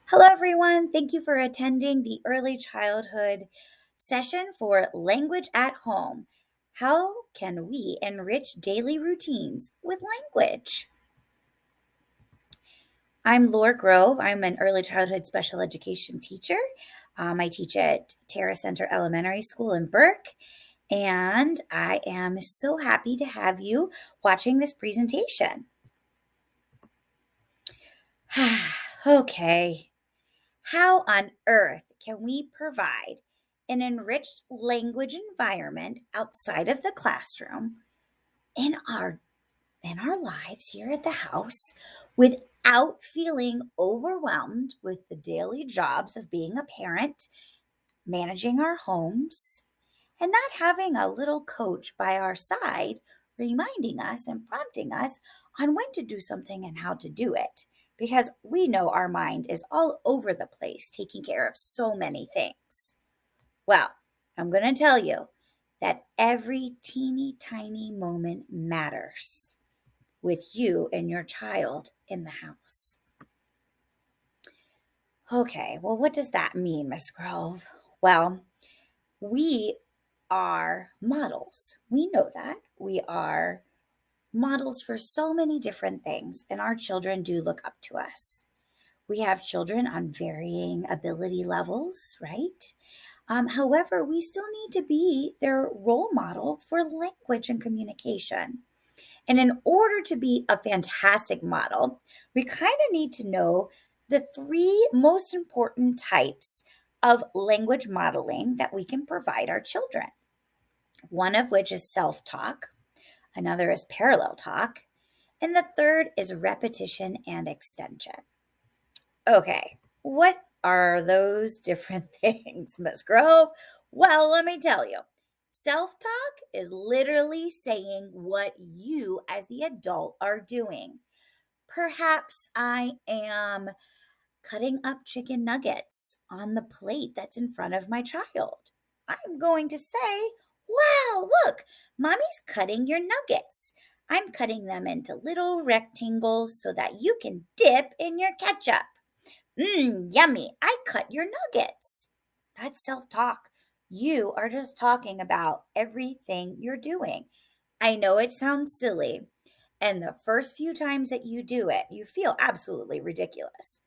Hello, everyone. Thank you for attending the early childhood session for Language at Home. How can we enrich daily routines with language? I'm Laura Grove. I'm an early childhood special education teacher. I teach at Terra Center Elementary School in Burke, and I am so happy to have you watching this presentation. Okay. How on earth can we provide an enriched language environment outside of the classroom in our lives here at the house without feeling overwhelmed with the daily jobs of being a parent, managing our homes, and not having a little coach by our side reminding us and prompting us on when to do something and how to do it? Because we know our mind is all over the place taking care of so many things. Well, I'm going to tell you that every teeny tiny moment matters with you and your child in the house. Okay, well, what does that mean, Miss Grove? Well, we are models. We know that. We are models for so many different things, and our children do look up to us. We have children on varying ability levels, right? However, we still need to be their role model for language and communication. And in order to be a fantastic model, we kind of need to know the three most important types of language modeling that we can provide our children. One of which is self talk, another is parallel talk, and the third is repetition and extension. Okay, what are those different things, Miss Grove? Well, let me tell you. Self talk is literally saying what you, as the adult, are doing. Perhaps I am cutting up chicken nuggets on the plate that's in front of my child. I'm going to say, wow, look, mommy's cutting your nuggets. I'm cutting them into little rectangles so that you can dip in your ketchup. Yummy. I cut your nuggets. That's self talk. You are just talking about everything you're doing. I know it sounds silly. And the first few times that you do it, you feel absolutely ridiculous,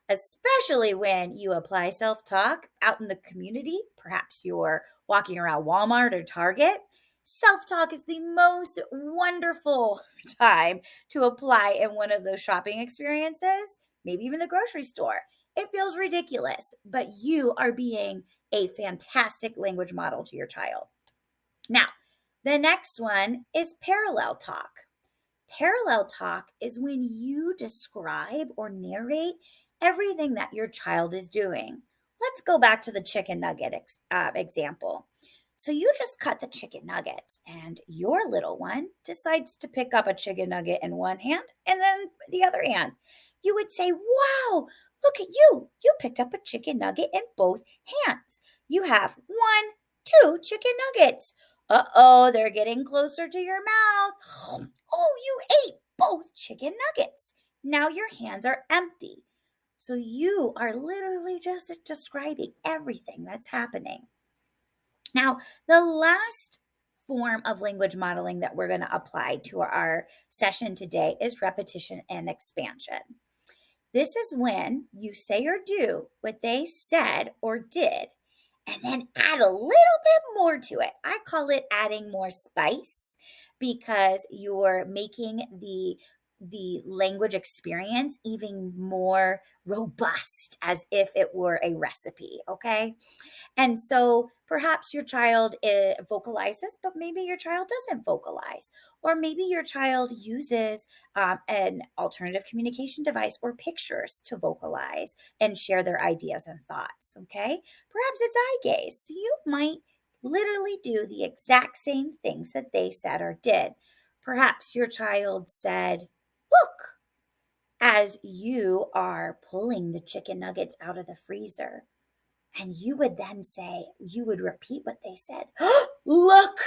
especially when you apply self talk out in the community. Perhaps you're walking around Walmart or Target. Self talk is the most wonderful time to apply in one of those shopping experiences, maybe even the grocery store. It feels ridiculous, but you are being a fantastic language model to your child. Now, the next one is parallel talk. Parallel talk is when you describe or narrate everything that your child is doing. Let's go back to the chicken nugget example. So you just cut the chicken nuggets, and your little one decides to pick up a chicken nugget in one hand and then the other hand. You would say, wow, look at you. You picked up a chicken nugget in both hands. You have one, two chicken nuggets. Uh-oh, they're getting closer to your mouth. Oh, you ate both chicken nuggets. Now your hands are empty. So you are literally just describing everything that's happening. Now, the last form of language modeling that we're going to apply to our session today is repetition and expansion. This is when you say or do what they said or did, and then add a little bit more to it. I call it adding more spice because you're making the language experience even more robust as if it were a recipe, okay? And so perhaps your child vocalizes, but maybe your child doesn't vocalize. Or maybe your child uses an alternative communication device or pictures to vocalize and share their ideas and thoughts. Okay. Perhaps it's eye gaze. So you might literally do the exact same things that they said or did. Perhaps your child said, look, as you are pulling the chicken nuggets out of the freezer. And you would then say, you would repeat what they said. Look,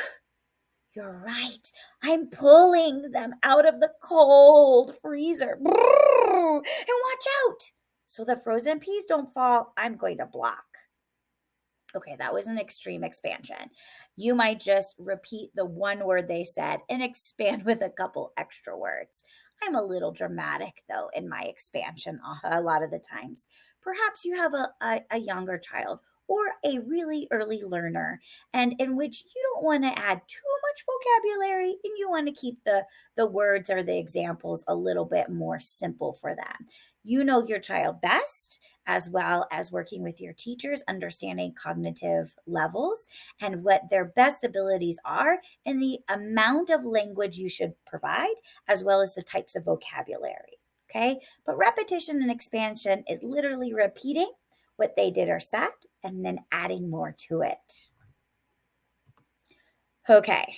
you're right. I'm pulling them out of the cold freezer. And watch out. So the frozen peas don't fall, I'm going to block. Okay, that was an extreme expansion. You might just repeat the one word they said and expand with a couple extra words. I'm a little dramatic though in my expansion a lot of the times. Perhaps you have a younger child or a really early learner, and in which you don't want to add too much vocabulary and you want to keep the words or the examples a little bit more simple for them. You know your child best, as well as working with your teachers, understanding cognitive levels and what their best abilities are, and the amount of language you should provide, as well as the types of vocabulary. Okay. But repetition and expansion is literally repeating what they did or said and then adding more to it. Okay.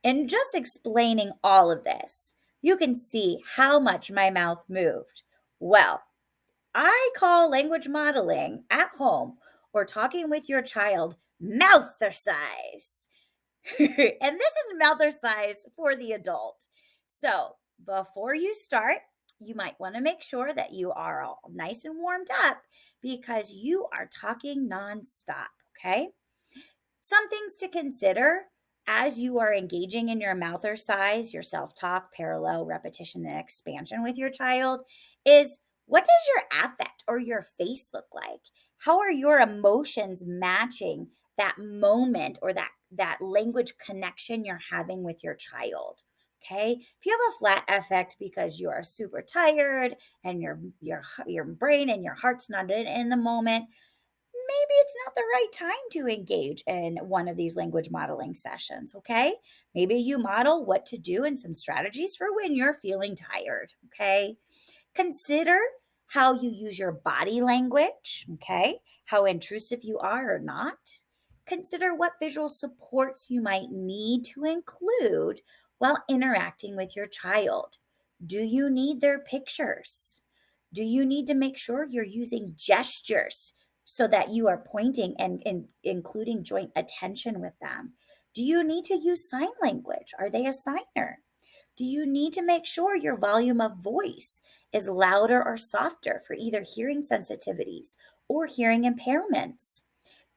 In just explaining all of this, you can see how much my mouth moved. Well, I call language modeling at home or talking with your child mouthercise. And this is mouthercise for the adult. So before you start, you might want to make sure that you are all nice and warmed up because you are talking nonstop. Okay. Some things to consider as you are engaging in your mouthercise, your self talk, parallel, repetition, and expansion with your child is, what does your affect or your face look like? How are your emotions matching that moment or that language connection you're having with your child? Okay. If you have a flat affect because you are super tired and your brain and your heart's not in the moment, maybe it's not the right time to engage in one of these language modeling sessions, okay? Maybe you model what to do and some strategies for when you're feeling tired, okay? Consider how you use your body language, okay? How intrusive you are or not. Consider what visual supports you might need to include while interacting with your child. Do you need their pictures? Do you need to make sure you're using gestures so that you are pointing and including joint attention with them? Do you need to use sign language? Are they a signer? Do you need to make sure your volume of voice is louder or softer for either hearing sensitivities or hearing impairments?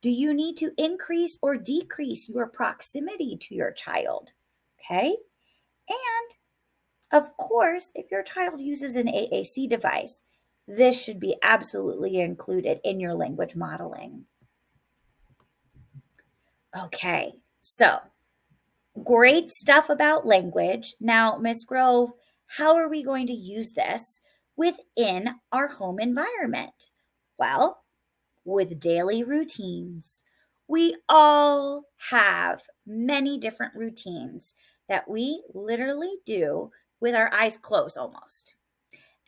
Do you need to increase or decrease your proximity to your child? Okay. And of course, if your child uses an AAC device, this should be absolutely included in your language modeling. Okay, so great stuff about language. Now, Miss Grove, how are we going to use this within our home environment? Well, with daily routines. We all have many different routines that we literally do with our eyes closed almost.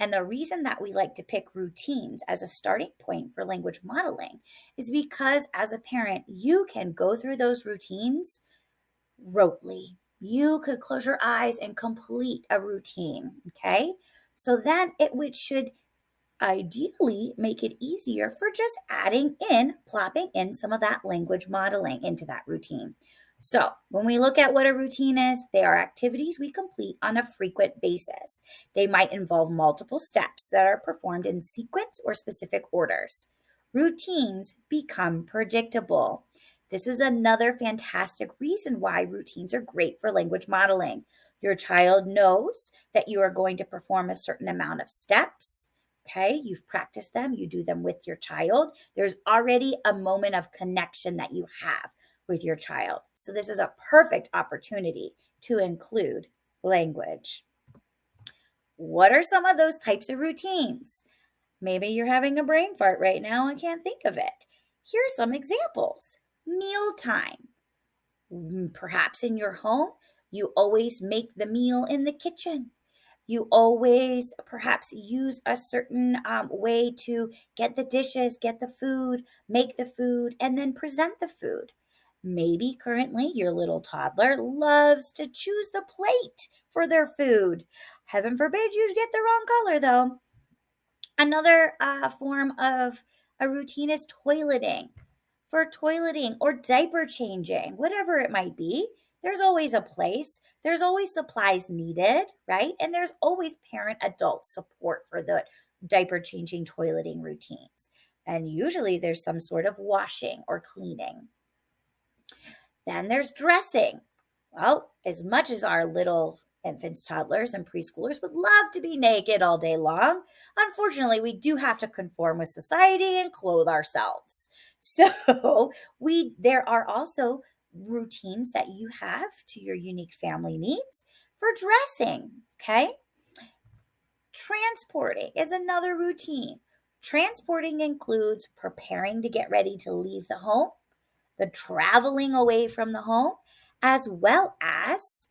And the reason that we like to pick routines as a starting point for language modeling is because as a parent, you can go through those routines rotely. You could close your eyes and complete a routine. Okay. So then it should ideally make it easier for just plopping in some of that language modeling into that routine. So, when we look at what a routine is, they are activities we complete on a frequent basis. They might involve multiple steps that are performed in sequence or specific orders. Routines become predictable. This is another fantastic reason why routines are great for language modeling. Your child knows that you are going to perform a certain amount of steps. Okay, you've practiced them, you do them with your child. There's already a moment of connection that you have with your child. So, this is a perfect opportunity to include language. What are some of those types of routines? Maybe you're having a brain fart right now and can't think of it. Here's some examples. Mealtime. Perhaps in your home, you always make the meal in the kitchen. You always perhaps use a certain way to get the dishes, get the food, make the food, and then present the food. Maybe currently your little toddler loves to choose the plate for their food. Heaven forbid you get the wrong color, though. Another form of a routine is toileting. For toileting or diaper changing, whatever it might be, there's always a place. There's always supplies needed, right? And there's always parent adult support for diaper changing, toileting routines. And usually there's some sort of washing or cleaning. Then there's dressing. Well, as much as our little infants, toddlers, and preschoolers would love to be naked all day long, unfortunately, we do have to conform with society and clothe ourselves. So, there are also routines that you have to your unique family needs for dressing, okay? Transporting is another routine. Transporting includes preparing to get ready to leave the home, the traveling away from the home, as well as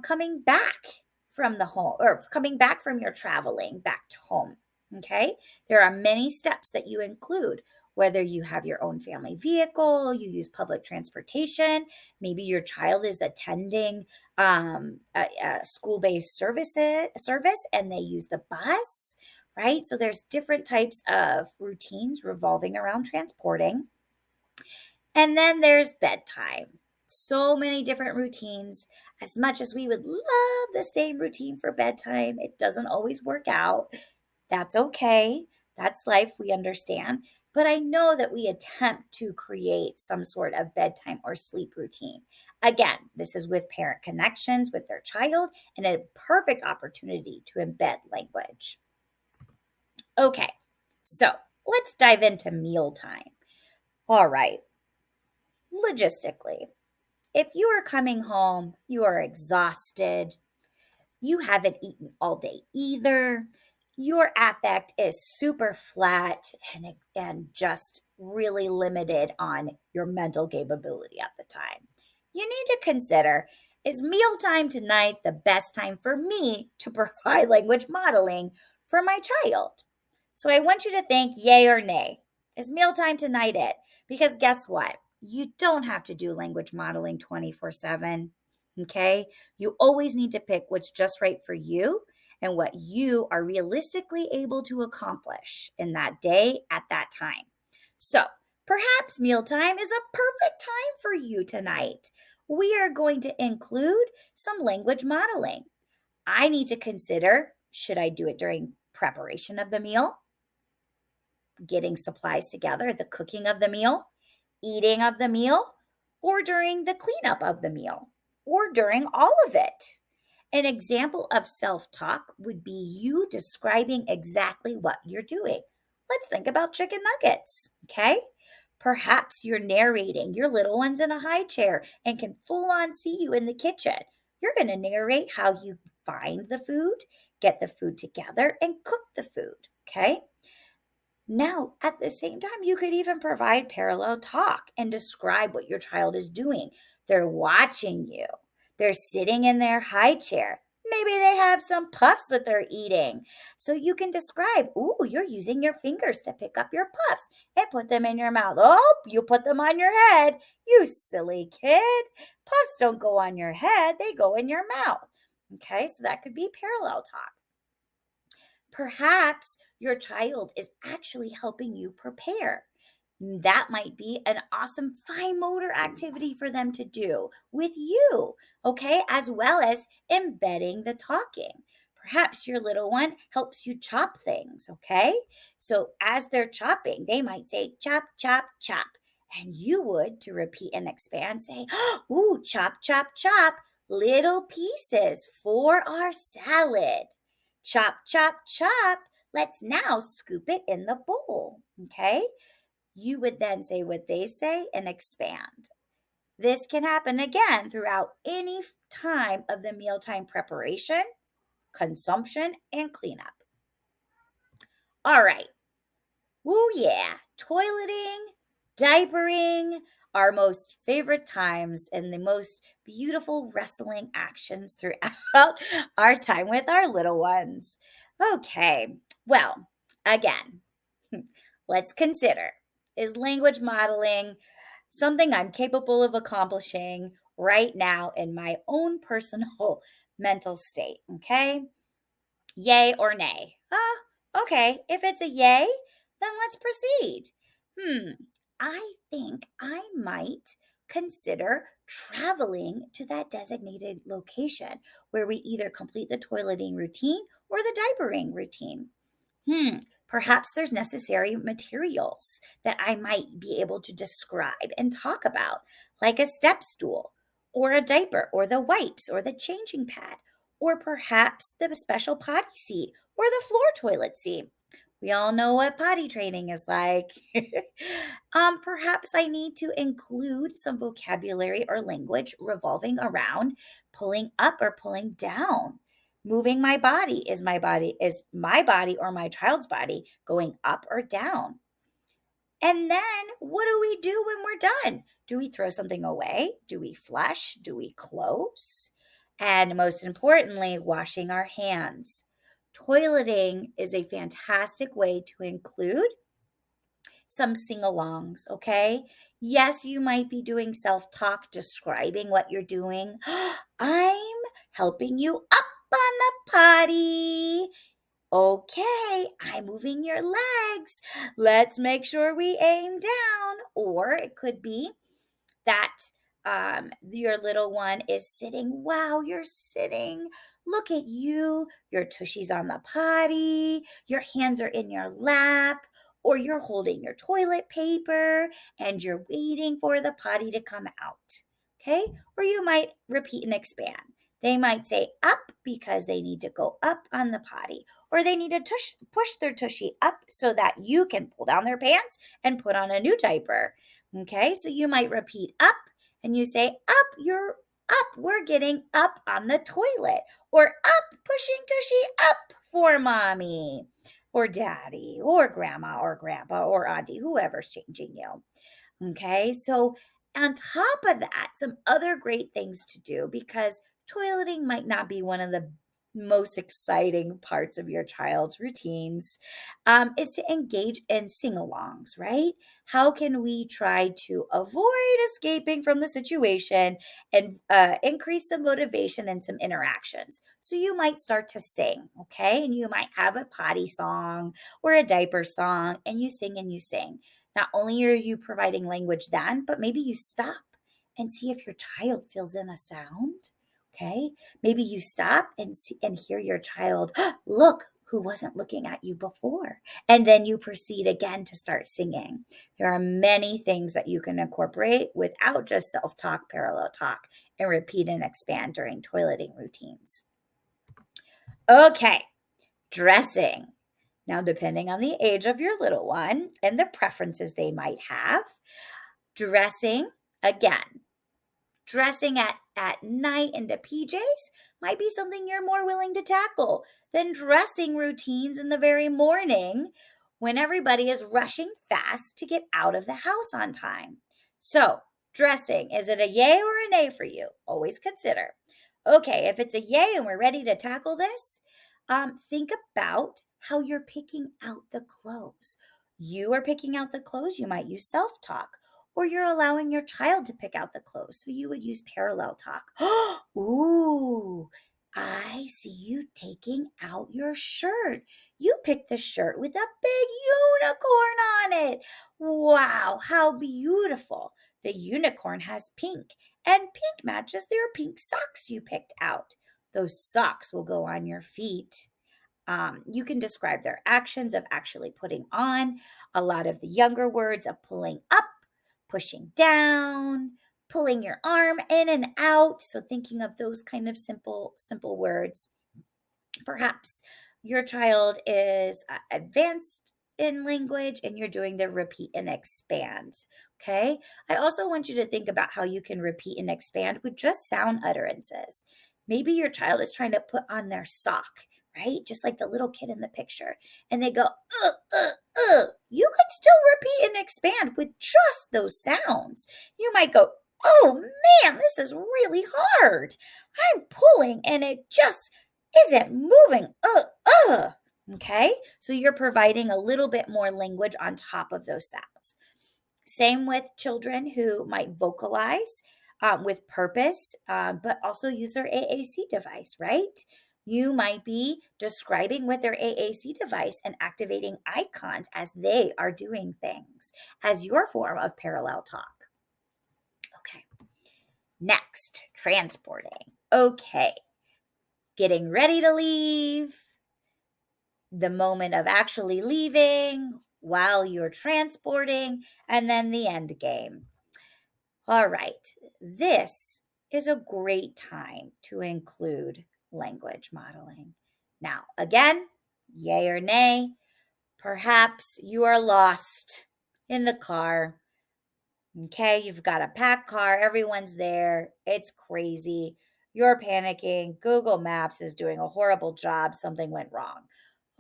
coming back from the home or coming back from your traveling back to home. Okay. There are many steps that you include, whether you have your own family vehicle, you use public transportation, maybe your child is attending a school-based service and they use the bus, right? So there's different types of routines revolving around transporting. And then there's bedtime. So many different routines. As much as we would love the same routine for bedtime, it doesn't always work out. That's okay. That's life. We understand. But I know that we attempt to create some sort of bedtime or sleep routine. Again, this is with parent connections with their child and a perfect opportunity to embed language. Okay, so let's dive into mealtime. All right, logistically, if you are coming home, you are exhausted, you haven't eaten all day either, your affect is super flat and just really limited on your mental capability at the time. You need to consider, is mealtime tonight the best time for me to provide language modeling for my child? So I want you to think yay or nay. Is mealtime tonight it? Because guess what? You don't have to do language modeling 24/7. Okay. You always need to pick what's just right for you and what you are realistically able to accomplish in that day at that time. So perhaps mealtime is a perfect time for you tonight. We are going to include some language modeling. I need to consider, should I do it during preparation of the meal, getting supplies together, the cooking of the meal, eating of the meal, or during the cleanup of the meal, or during all of it? An example of self talk would be you describing exactly what you're doing. Let's think about chicken nuggets, okay? Perhaps you're narrating, your little one's in a high chair and can full on see you in the kitchen. You're going to narrate how you find the food, get the food together, and cook the food, okay? Now, at the same time, you could even provide parallel talk and describe what your child is doing. They're watching you, they're sitting in their high chair. Maybe they have some puffs that they're eating. So you can describe, ooh, you're using your fingers to pick up your puffs and put them in your mouth. Oh, you put them on your head. You silly kid. Puffs don't go on your head, they go in your mouth. Okay, so that could be parallel talk. Perhaps your child is actually helping you prepare. That might be an awesome fine motor activity for them to do with you, okay? As well as embedding the talking. Perhaps your little one helps you chop things, okay? So as they're chopping, they might say, chop, chop, chop. And you would, to repeat and expand, say, ooh, chop, chop, chop, little pieces for our salad. Chop, chop, chop. Let's now scoop it in the bowl. Okay. You would then say what they say and expand. This can happen again throughout any time of the mealtime preparation, consumption, and cleanup. All right. Woo, yeah. Toileting, diapering, our most favorite times and the most beautiful wrestling actions throughout our time with our little ones. Okay. Well, again, let's consider, is language modeling something I'm capable of accomplishing right now in my own personal mental state? Okay. Yay or nay? Okay. If it's a yay, then let's proceed. I think I might consider traveling to that designated location where we either complete the toileting routine or the diapering routine. Perhaps there's necessary materials that I might be able to describe and talk about, like a step stool, or a diaper, or the wipes, or the changing pad, or perhaps the special potty seat or the floor toilet seat. We all know what potty training is like. Perhaps I need to include some vocabulary or language revolving around pulling up or pulling down. Moving my body or my child's body going up or down? And then what do we do when we're done? Do we throw something away? Do we flush? Do we close? And most importantly, washing our hands. Toileting is a fantastic way to include some sing alongs, okay? Yes, you might be doing self talk, describing what you're doing. I'm helping you up on the potty. Okay, I'm moving your legs. Let's make sure we aim down. Or it could be that your little one is sitting. Wow, you're sitting. Look at you. Your tushy's on the potty. Your hands are in your lap, or you're holding your toilet paper and you're waiting for the potty to come out. Okay, or you might repeat and expand. They might say up because they need to go up on the potty, or they need to push their tushy up so that you can pull down their pants and put on a new diaper. Okay, so you might repeat up and you say, up, you're up, we're getting up on the toilet, or up, pushing tushy up for mommy, or daddy, or grandma, or grandpa, or auntie, whoever's changing you. Okay, so on top of that, some other great things to do, because toileting might not be one of the most exciting parts of your child's routines, is to engage in sing alongs, right? How can we try to avoid escaping from the situation and increase some motivation and some interactions? So you might start to sing, okay? And you might have a potty song or a diaper song, and you sing and you sing. Not only are you providing language then, but maybe you stop and see if your child fills in a sound. Okay. Maybe you stop and see and hear your child, look who wasn't looking at you before. And then you proceed again to start singing. There are many things that you can incorporate without just self talk, parallel talk, and repeat and expand during toileting routines. Okay. Dressing. Now, depending on the age of your little one and the preferences they might have, dressing, again, dressing at night into PJs might be something you're more willing to tackle than dressing routines in the very morning when everybody is rushing fast to get out of the house on time. So, dressing, is it a yay or a nay for you? Always consider. Okay, if it's a yay and we're ready to tackle this, think about how you're picking out the clothes. You are picking out the clothes, you might use self talk, or you're allowing your child to pick out the clothes. So you would use parallel talk. Ooh, I see you taking out your shirt. You picked the shirt with a big unicorn on it. Wow, how beautiful. The unicorn has pink, and pink matches their pink socks you picked out. Those socks will go on your feet. You can describe their actions of actually putting on, a lot of the younger words of pulling up, pushing down, pulling your arm in and out. So thinking of those kind of simple words. Perhaps your child is advanced in language and you're doing the repeat and expand. Okay. I also want you to think about how you can repeat and expand with just sound utterances. Maybe your child is trying to put on their sock, right? Just like the little kid in the picture. And they go, You could still repeat and expand with just those sounds. You might go, oh man, this is really hard. I'm pulling and it just isn't moving. Okay, so you're providing a little bit more language on top of those sounds. Same with children who might vocalize with purpose, but also use their AAC device, right? You might be describing with their AAC device and activating icons as they are doing things as your form of parallel talk. Okay, next, transporting. Okay, getting ready to leave, the moment of actually leaving, while you're transporting, and then the end game. All right, this is a great time to include language modeling. Now, again, yay or nay, perhaps you are lost in the car. Okay, you've got a packed car, everyone's there, it's crazy. You're panicking. Google Maps is doing a horrible job. Something went wrong.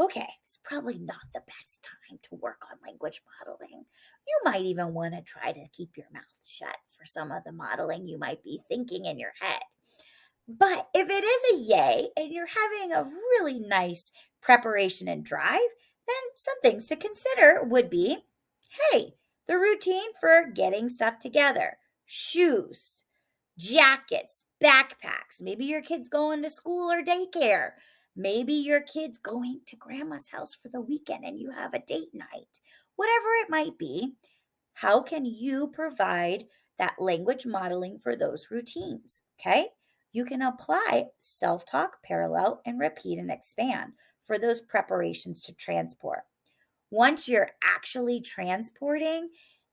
Okay, it's probably not the best time to work on language modeling. You might even want to try to keep your mouth shut for some of the modeling you might be thinking in your head. But if it is a yay and you're having a really nice preparation and drive, then some things to consider would be, hey, the routine for getting stuff together, shoes, jackets, backpacks. Maybe your kid's going to school or daycare. Maybe your kid's going to grandma's house for the weekend and you have a date night. Whatever it might be, how can you provide that language modeling for those routines? Okay. You can apply self talk, parallel, and repeat and expand for those preparations to transport. Once you're actually transporting,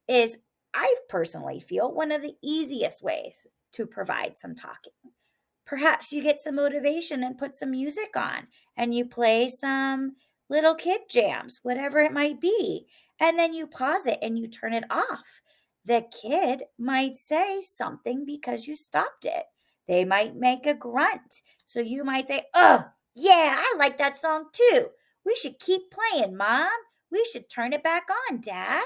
is I personally feel one of the easiest ways to provide some talking. Perhaps you get some motivation and put some music on and you play some little kid jams, whatever it might be. And then you pause it and you turn it off. The kid might say something because you stopped it. They might make a grunt. So you might say, "Oh, yeah, I like that song too. We should keep playing, Mom. We should turn it back on, Dad."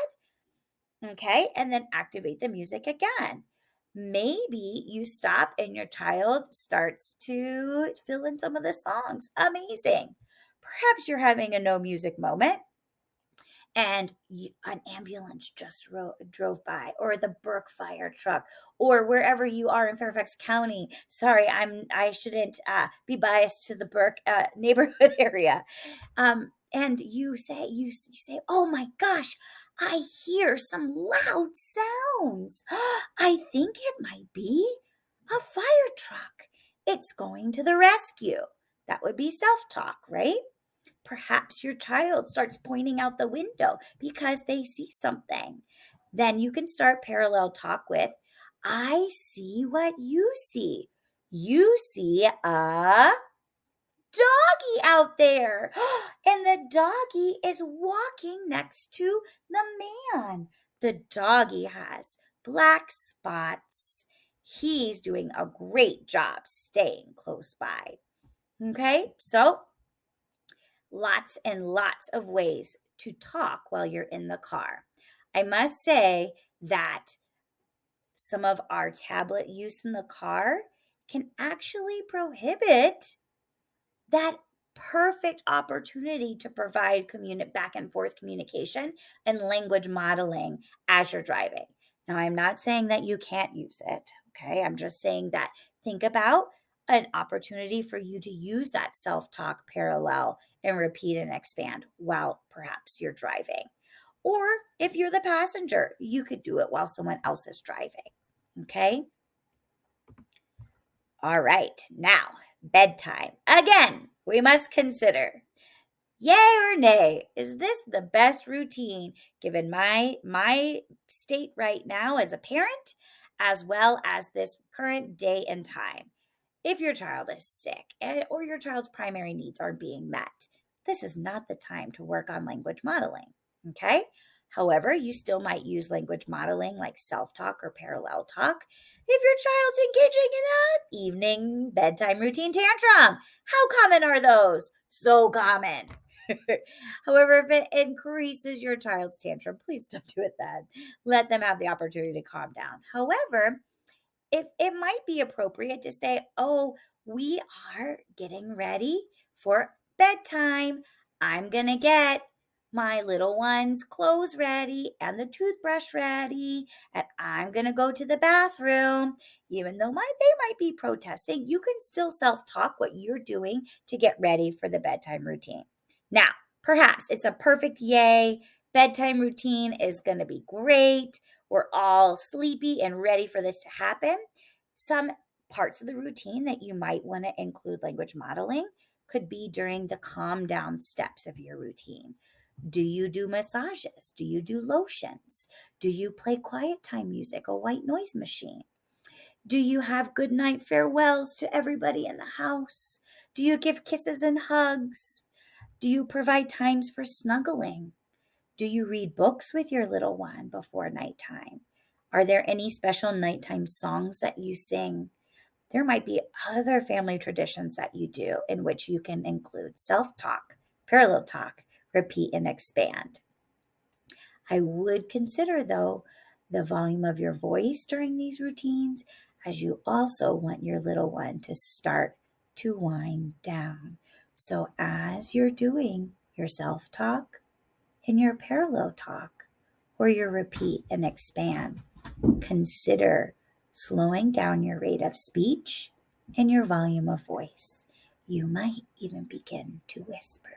Okay. And then activate the music again. Maybe you stop and your child starts to fill in some of the songs. Amazing. Perhaps you're having a no music moment and an ambulance just drove by, or the Burke fire truck, or wherever you are in Fairfax County. Sorry, I shouldn't be biased to the Burke neighborhood area. And you say, "Oh my gosh, I hear some loud sounds. I think it might be a fire truck. It's going to the rescue." That would be self-talk, right? Perhaps your child starts pointing out the window because they see something. Then you can start parallel talk with, "I see what you see. You see a doggy out there." And the doggy is walking next to the man. The doggy has black spots. He's doing a great job staying close by. Okay, so lots and lots of ways to talk while you're in the car. I must say that some of our tablet use in the car can actually prohibit that perfect opportunity to provide back and forth communication and language modeling as you're driving. Now, I'm not saying that you can't use it. Okay. I'm just saying that think about an opportunity for you to use that self talk, parallel, and repeat and expand while perhaps you're driving. Or if you're the passenger, you could do it while someone else is driving. Okay. All right. Now, bedtime. Again, we must consider, yay or nay, is this the best routine given my state right now as a parent, as well as this current day and time? If your child is sick or your child's primary needs aren't being met, this is not the time to work on language modeling. Okay. However, you still might use language modeling like self talk or parallel talk if your child's engaging in an evening bedtime routine tantrum. How common are those? So common. However, if it increases your child's tantrum, please don't do it then. Let them have the opportunity to calm down. However, if it might be appropriate to say, "Oh, we are getting ready for bedtime. I'm going to get my little one's clothes ready and the toothbrush ready, and I'm going to go to the bathroom." Even though they might be protesting, you can still self-talk what you're doing to get ready for the bedtime routine. Now, perhaps it's a perfect yay. Bedtime routine is going to be great. We're all sleepy and ready for this to happen. Some parts of the routine that you might want to include language modeling could be during the calm down steps of your routine. Do you do massages? Do you do lotions? Do you play quiet time music, a white noise machine? Do you have good night farewells to everybody in the house? Do you give kisses and hugs? Do you provide times for snuggling? Do you read books with your little one before nighttime? Are there any special nighttime songs that you sing? There might be other family traditions that you do in which you can include self talk, parallel talk, repeat, and expand. I would consider, though, the volume of your voice during these routines, as you also want your little one to start to wind down. So, as you're doing your self talk and your parallel talk or your repeat and expand, consider slowing down your rate of speech and your volume of voice. You might even begin to whisper.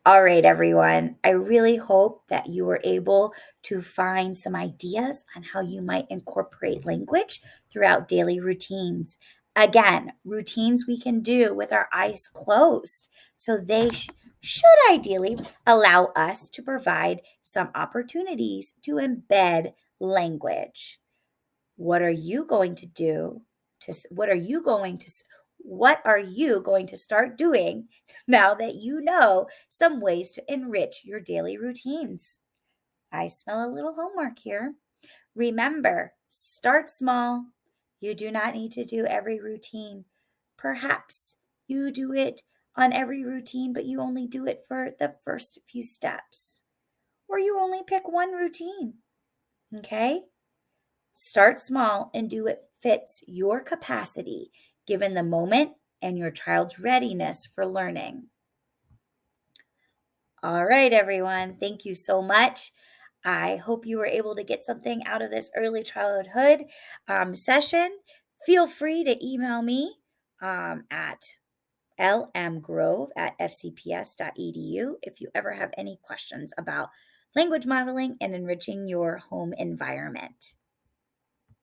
All right, everyone. I really hope that you were able to find some ideas on how you might incorporate language throughout daily routines. Again, routines we can do with our eyes closed. So they should ideally allow us to provide some opportunities to embed language. What are you going to do to what are you going to start doing now that you know some ways to enrich your daily routines? I smell a little homework here. Remember, start small. You do not need to do every routine. Perhaps you do it on every routine, but you only do it for the first few steps. Or you only pick one routine. Okay? Start small and do what fits your capacity, given the moment and your child's readiness for learning. All right, everyone. Thank you so much. I hope you were able to get something out of this early childhood session. Feel free to email me at lmgrove@fcps.edu if you ever have any questions about language modeling and enriching your home environment.